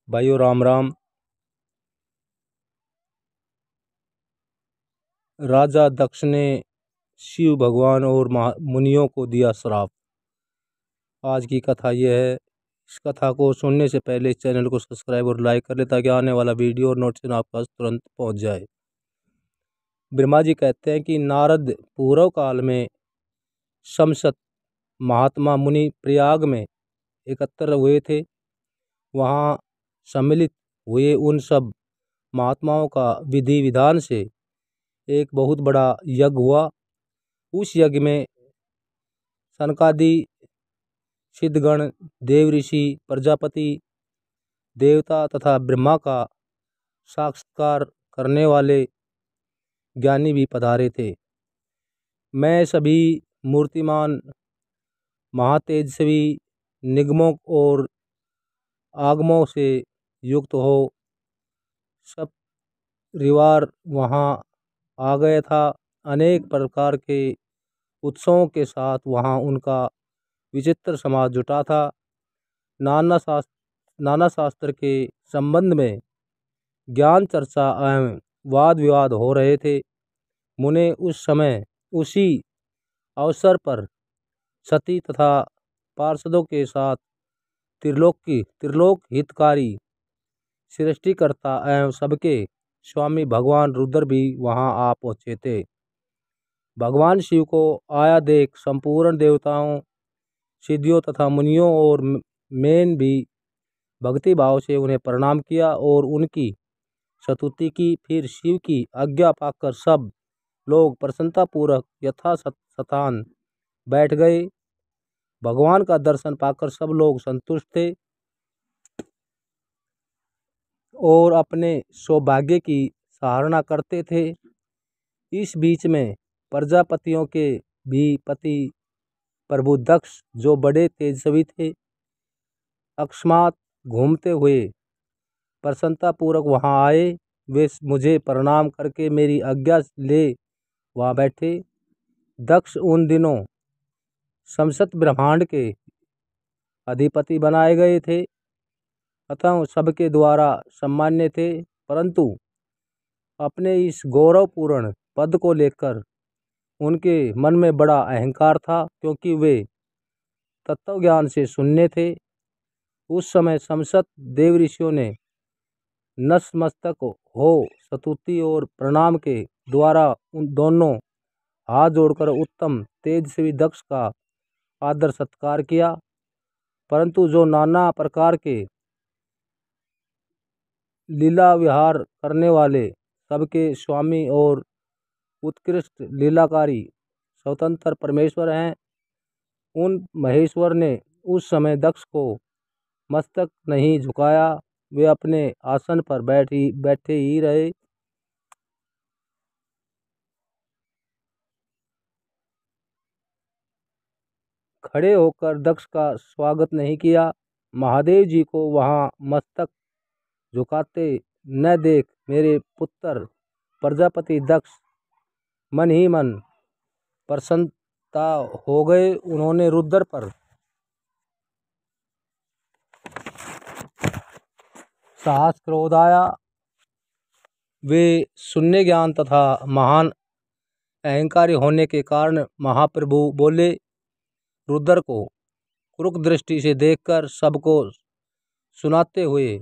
भाइयों राम राम। राजा दक्ष ने शिव भगवान और मुनियों को दिया श्राप। आज की कथा यह है। इस कथा को सुनने से पहले इस चैनल को सब्सक्राइब और लाइक कर ले ताकि आने वाला वीडियो और नोटिफिकेशन आपके पास तुरंत पहुंच जाए। ब्रह्मा जी कहते हैं कि नारद पूर्व काल में समसत महात्मा मुनि प्रयाग में एकत्र हुए थे। वहाँ सम्मिलित हुए उन सब महात्माओं का विधि विधान से एक बहुत बड़ा यज्ञ हुआ। उस यज्ञ में सनकादि सिद्धगण, देव ऋषि, प्रजापति, देवता तथा ब्रह्मा का साक्षात्कार करने वाले ज्ञानी भी पधारे थे। मैं सभी मूर्तिमान महातेजस्वी निगमों और आगमों से युक्त हो सब परिवार वहाँ आ गया था। अनेक प्रकार के उत्सवों के साथ वहाँ उनका विचित्र समाज जुटा था। नाना शास्त्र के संबंध में ज्ञान चर्चा एवं वाद विवाद हो रहे थे। मुने उस समय उसी अवसर पर सती तथा पार्षदों के साथ त्रिलोक हितकारी सृष्टिकर्ता एवं सबके स्वामी भगवान रुद्र भी वहां आ पहुँचे थे। भगवान शिव को आया देख संपूर्ण देवताओं, सिद्धियों तथा मुनियों और मैंने भी भक्ति भाव से उन्हें प्रणाम किया और उनकी स्तुति की। फिर शिव की आज्ञा पाकर सब लोग प्रसन्नतापूर्वक यथास्थान बैठ गए। भगवान का दर्शन पाकर सब लोग संतुष्ट थे और अपने सौभाग्य की सराहना करते थे। इस बीच में प्रजापतियों के भी पति प्रभु दक्ष, जो बड़े तेजस्वी थे, अकस्मात घूमते हुए प्रसन्नतापूर्वक वहां आए। वे मुझे प्रणाम करके मेरी आज्ञा ले वहां बैठे। दक्ष उन दिनों समस्त ब्रह्मांड के अधिपति बनाए गए थे अतः सबके द्वारा सम्मान्य थे, परंतु अपने इस गौरवपूर्ण पद को लेकर उनके मन में बड़ा अहंकार था, क्योंकि वे तत्व ज्ञान से शून्य थे। उस समय समस्त देव ऋषियों ने नतमस्तक हो स्तुति और प्रणाम के द्वारा उन दोनों हाथ जोड़कर उत्तम तेजस्वी दक्ष का आदर सत्कार किया। परंतु जो नाना प्रकार के लीला विहार करने वाले सबके स्वामी और उत्कृष्ट लीलाकारी स्वतंत्र परमेश्वर हैं, उन महेश्वर ने उस समय दक्ष को मस्तक नहीं झुकाया। वे अपने आसन पर बैठे ही रहे। खड़े होकर दक्ष का स्वागत नहीं किया। महादेव जी को वहाँ मस्तक झुकाते न देख मेरे पुत्र प्रजापति दक्ष मन ही मन प्रसन्नता हो गए। उन्होंने रुद्र पर साहस क्रोध आया। वे शून्य ज्ञान तथा महान अहंकारी होने के कारण महाप्रभु बोले। रुद्र को क्रूर दृष्टि से देखकर सबको सुनाते हुए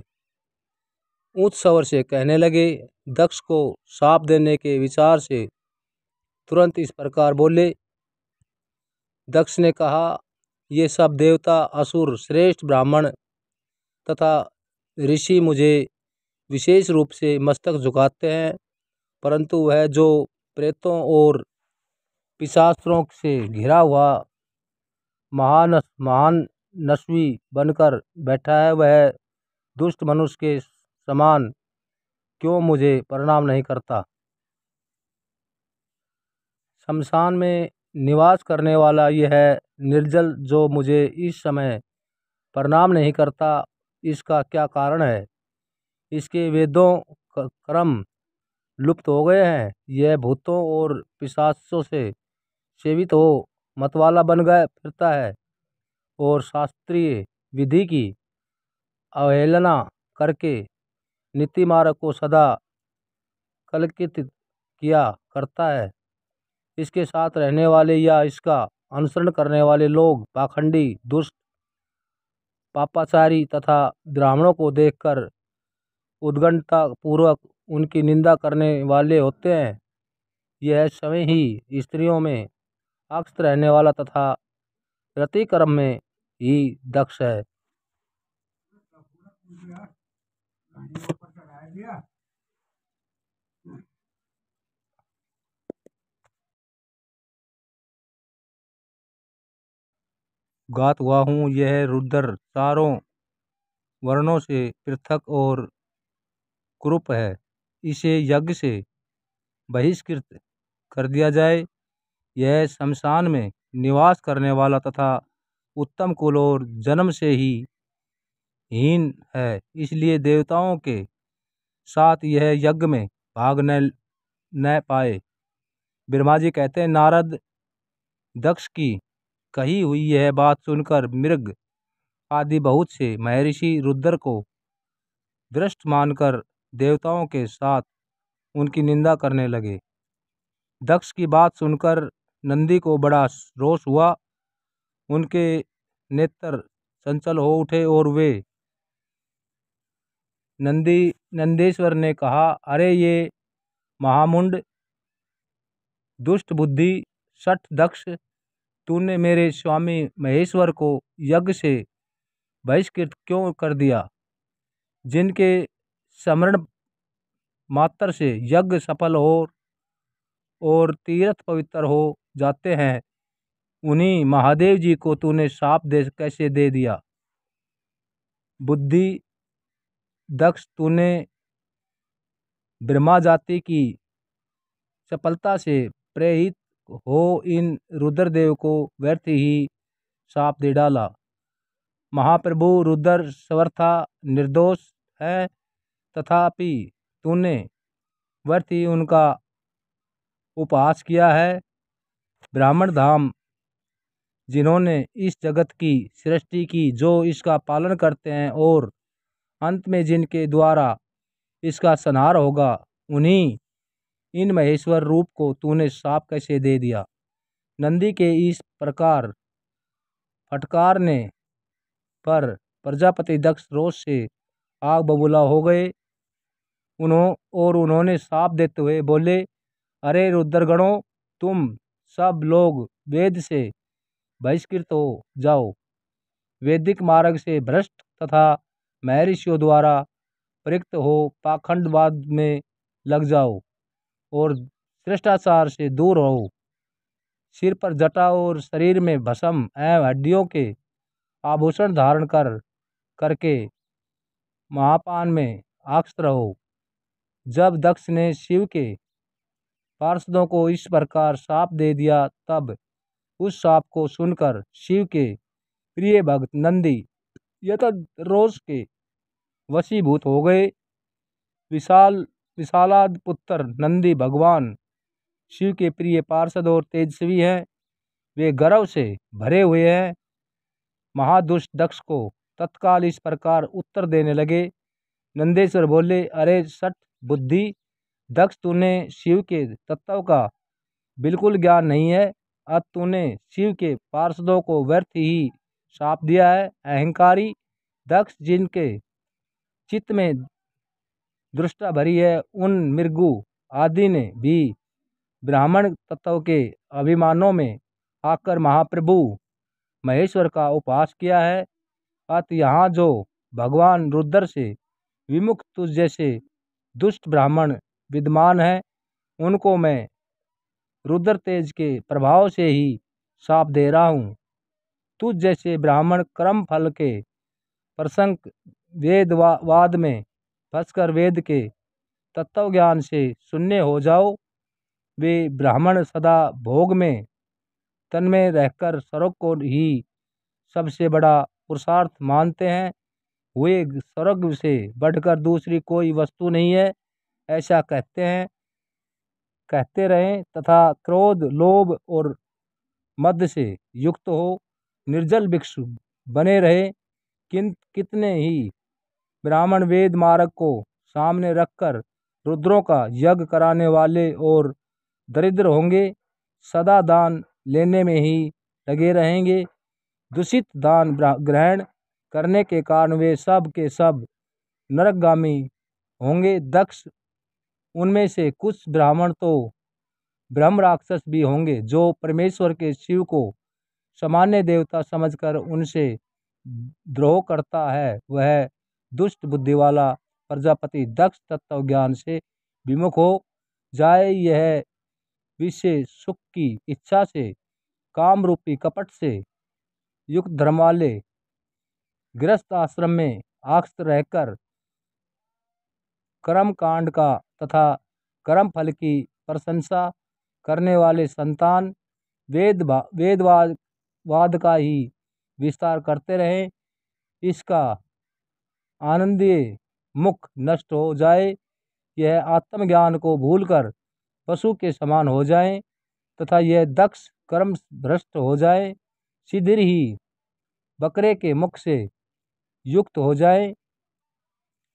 ऊंच स्वर से कहने लगे। दक्ष को शाप देने के विचार से तुरंत इस प्रकार बोले। दक्ष ने कहा, ये सब देवता, असुर, श्रेष्ठ ब्राह्मण तथा ऋषि मुझे विशेष रूप से मस्तक झुकाते हैं, परंतु वह जो प्रेतों और पिशाचों से घिरा हुआ महान नस्वी बनकर बैठा है, वह दुष्ट मनुष्य के समान क्यों मुझे प्रणाम नहीं करता। शमशान में निवास करने वाला यह निर्जल जो मुझे इस समय प्रणाम नहीं करता, इसका क्या कारण है? इसके वेदों क्रम लुप्त हो गए हैं। यह भूतों और पिशाचों से सेवित हो मतवाला बन गया फिरता है और शास्त्रीय विधि की अवहेलना करके नीति मार्ग को सदा कलंकित किया करता है। इसके साथ रहने वाले या इसका अनुसरण करने वाले लोग पाखंडी, दुष्ट, पापाचारी तथा ब्राह्मणों को देखकर उद्दंडता पूर्वक उनकी निंदा करने वाले होते हैं। यह समय ही स्त्रियों में अक्सर रहने वाला तथा रतिक्रम में ही दक्ष है। गात हुआ हूँ यह रुद्र चारों वर्णों से पृथक और कुरूप है। इसे यज्ञ से बहिष्कृत कर दिया जाए। यह शमशान में निवास करने वाला तथा उत्तम कुल और जन्म से ही हीन है, इसलिए देवताओं के साथ यह यज्ञ में भाग न पाए। ब्रह्मा जी कहते हैं, नारद दक्ष की कही हुई यह बात सुनकर मृग आदि बहुत से महर्षि रुद्र को भ्रष्ट मानकर देवताओं के साथ उनकी निंदा करने लगे। दक्ष की बात सुनकर नंदी को बड़ा रोष हुआ। उनके नेत्र चंचल हो उठे और वे नंदेश्वर ने कहा, अरे ये महामुंड, दुष्ट बुद्धि, शठ दक्ष, तूने मेरे स्वामी महेश्वर को यज्ञ से बहिष्कृत क्यों कर दिया? जिनके स्मरण मात्र से यज्ञ सफल हो और तीर्थ पवित्र हो जाते हैं, उन्हीं महादेव जी को तूने शाप कैसे दे दिया? बुद्धि दक्ष, तूने ब्रह्मा जाति की चपलता से प्रेरित हो इन रुद्रदेव को व्यर्थ ही शाप दे डाला। महाप्रभु रुद्र सर्वथा निर्दोष है, तथापि तूने व्यर्थ ही उनका उपहास किया है। ब्राह्मण धाम जिन्होंने इस जगत की सृष्टि की, जो इसका पालन करते हैं और अंत में जिनके द्वारा इसका संहार होगा, उन्हीं इन महेश्वर रूप को तूने शाप कैसे दे दिया? नंदी के इस प्रकार फटकारने पर प्रजापति दक्ष रोष से आग बबूला हो गए। उन्होंने शाप देते हुए बोले, अरे रुद्रगणों, तुम सब लोग वेद से बहिष्कृत हो जाओ। वैदिक मार्ग से भ्रष्ट तथा महर्षियों द्वारा प्रयुक्त हो पाखंडवाद में लग जाओ और शिष्टाचार से दूर रहो। सिर पर जटा और शरीर में भस्म एवं हड्डियों के आभूषण धारण करके महापान में आसक्त रहो। जब दक्ष ने शिव के पार्षदों को इस प्रकार शाप दे दिया, तब उस शाप को सुनकर शिव के प्रिय भक्त नंदी यतद रोष के वशीभूत हो गए। विशालाद पुत्र नंदी भगवान शिव के प्रिय पार्षद और तेजस्वी हैं। वे गर्व से भरे हुए हैं। महादुष्ट दक्ष को तत्काल इस प्रकार उत्तर देने लगे। नंदेश्वर बोले, अरे सठ बुद्धि दक्ष, तूने शिव के तत्व का बिल्कुल ज्ञान नहीं है। अब तूने शिव के पार्षदों को व्यर्थ ही शाप दिया है। अहंकारी दक्ष, जिनके चित्त में दृष्टा भरी है, उन मृगु आदि ने भी ब्राह्मण तत्व के अभिमानों में आकर महाप्रभु महेश्वर का उपहास किया है। अत यहाँ जो भगवान रुद्र से विमुख तुझ जैसे दुष्ट ब्राह्मण विद्यमान है, उनको मैं रुद्र तेज के प्रभाव से ही शाप दे रहा हूँ। तुझ जैसे ब्राह्मण कर्म फल के प्रसंग वेदवाद में फंसकर वेद के तत्व ज्ञान से शून्य हो जाओ। वे ब्राह्मण सदा भोग में तन्मय रहकर स्वर्ग को ही सबसे बड़ा पुरुषार्थ मानते हैं। वे स्वर्ग से बढ़कर दूसरी कोई वस्तु नहीं है, ऐसा कहते रहें तथा क्रोध, लोभ और मद से युक्त हो निर्जल भिक्षु बने रहे। कितने ही ब्राह्मण वेद मार्ग को सामने रखकर रुद्रों का यज्ञ कराने वाले और दरिद्र होंगे, सदा दान लेने में ही लगे रहेंगे। दूषित दान ग्रहण करने के कारण वे सब के सब नरकगामी होंगे। दक्ष उनमें से कुछ ब्राह्मण तो ब्रह्म राक्षस भी होंगे, जो परमेश्वर के शिव को सामान्य देवता समझकर उनसे द्रोह करता है। वह दुष्ट बुद्धि वाला प्रजापति दक्ष तत्व ज्ञान से विमुख हो जाए। यह विषय सुख की इच्छा से, काम रूपी कपट से युक्त धर्म वाले गृहस्थ आश्रम में आश्रित रहकर कर्म कांड का तथा कर्म फल की प्रशंसा करने वाले संतान वेदवाद का ही विस्तार करते रहें। इसका आनंदीय मुख नष्ट हो जाए, यह आत्मज्ञान को भूलकर पशु के समान हो जाए तथा यह दक्ष कर्म भ्रष्ट हो जाए, शीघ्र ही बकरे के मुख से युक्त हो जाए।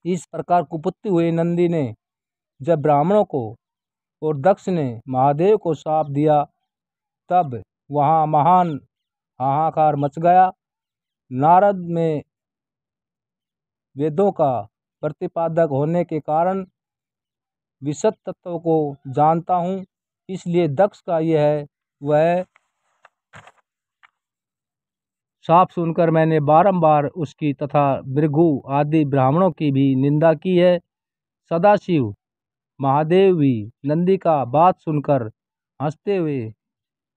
इस प्रकार कुपुत्ति हुए नंदी ने जब ब्राह्मणों को और दक्ष ने महादेव को शाप दिया, तब वहाँ महान हाहाकार मच गया। नारद में वेदों का प्रतिपादक होने के कारण विशद तत्व को जानता हूँ, इसलिए दक्ष का यह वह शाप सुनकर मैंने बारंबार उसकी तथा भृगु आदि ब्राह्मणों की भी निंदा की है। सदाशिव महादेव भी नंदी का बात सुनकर हंसते हुए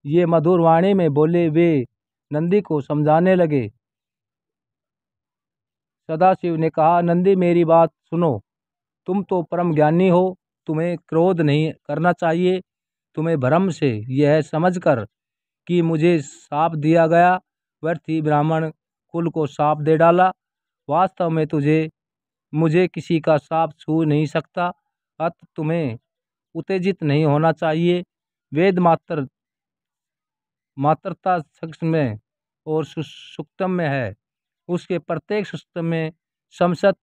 ये मधुर वाणी में बोले। वे नंदी को समझाने लगे। सदाशिव ने कहा, नंदी मेरी बात सुनो, तुम तो परम ज्ञानी हो, तुम्हें क्रोध नहीं करना चाहिए। तुम्हें भ्रम से यह समझकर कि मुझे शाप दिया गया, व्यर्थ ही ब्राह्मण कुल को शाप दे डाला। वास्तव में मुझे किसी का शाप छू नहीं सकता, अतः तुम्हें उत्तेजित नहीं होना चाहिए। वेद मात्रता सूक्ष्म में और सूक्तम में है, उसके प्रत्येक सूक्तम में समसत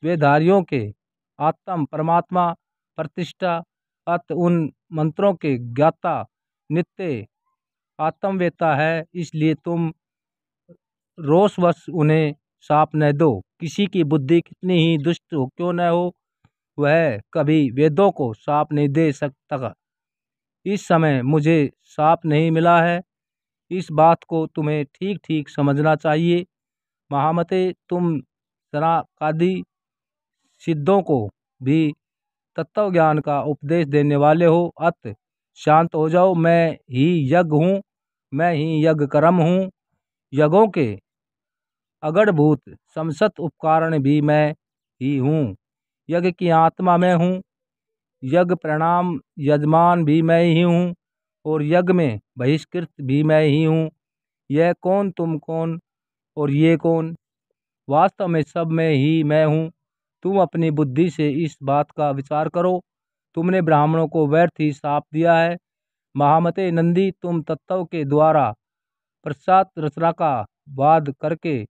वेदधारियों के आत्म परमात्मा प्रतिष्ठा, अतः उन मंत्रों के ज्ञाता नित्य आत्मवेता है। इसलिए तुम रोषवश उन्हें शाप न दो। किसी की बुद्धि कितनी ही दुष्ट हो क्यों न हो, वह कभी वेदों को शाप नहीं दे सकता। इस समय मुझे शाप नहीं मिला है, इस बात को तुम्हें ठीक ठीक समझना चाहिए। महामते, तुम सनकादि सिद्धों को भी तत्व ज्ञान का उपदेश देने वाले हो, अतः शांत हो जाओ। मैं ही यज्ञ हूँ, मैं ही यज्ञ कर्म हूँ। यज्ञों के अगढ़भूत समसत उपकरण भी मैं ही हूँ। यज्ञ की आत्मा मैं हूँ, यज्ञ प्रणाम यजमान भी मैं ही हूँ और यज्ञ में बहिष्कृत भी मैं ही हूँ। यह कौन, तुम कौन और ये कौन, वास्तव में सब मैं हूँ। तुम अपनी बुद्धि से इस बात का विचार करो। तुमने ब्राह्मणों को व्यर्थ ही शाप दिया है। महामते नंदी, तुम तत्व के द्वारा प्रसाद रचना का वाद करके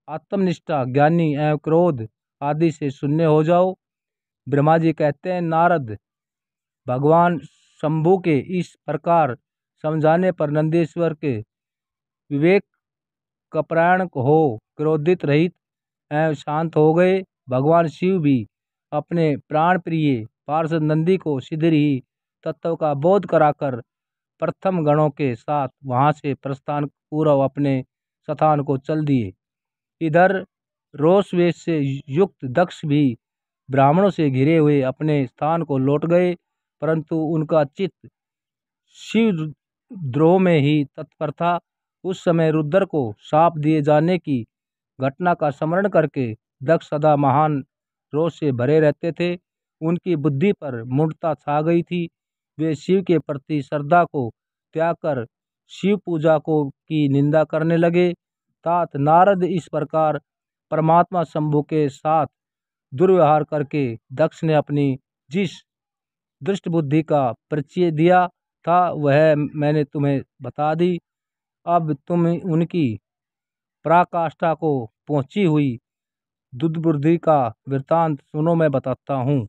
आत्मनिष्ठा ज्ञानी एवं क्रोध आदि से शून्य हो जाओ। ब्रह्मा जी कहते हैं, नारद भगवान शंभु के इस प्रकार समझाने पर नंदीश्वर के विवेक कपरायण हो क्रोधित रहित एवं शांत हो गए। भगवान शिव भी अपने प्राण प्रिय पार्षद नंदी को शीघ्र ही तत्व का बोध कराकर प्रथम गणों के साथ वहां से प्रस्थान पूर्व अपने स्थान को चल दिए। इधर रोषवेश से युक्त दक्ष भी ब्राह्मणों से घिरे हुए अपने स्थान को लौट गए, परंतु उनका चित्त शिव द्रोह में ही तत्पर था। उस समय रुद्र को शाप दिए जाने की घटना का स्मरण करके दक्ष सदा महान रोष से भरे रहते थे। उनकी बुद्धि पर मूढ़ता छा गई थी। वे शिव के प्रति श्रद्धा को त्याग कर शिव पूजा को की निंदा करने लगे। तात नारद इस प्रकार परमात्मा शंभु के साथ दुर्व्यवहार करके दक्ष ने अपनी जिस दुष्ट बुद्धि का परिचय दिया था, वह मैंने तुम्हें बता दी। अब तुम उनकी पराकाष्ठा को पहुंची हुई दुष्टबुद्धि का वृत्तांत सुनो, मैं बताता हूँ।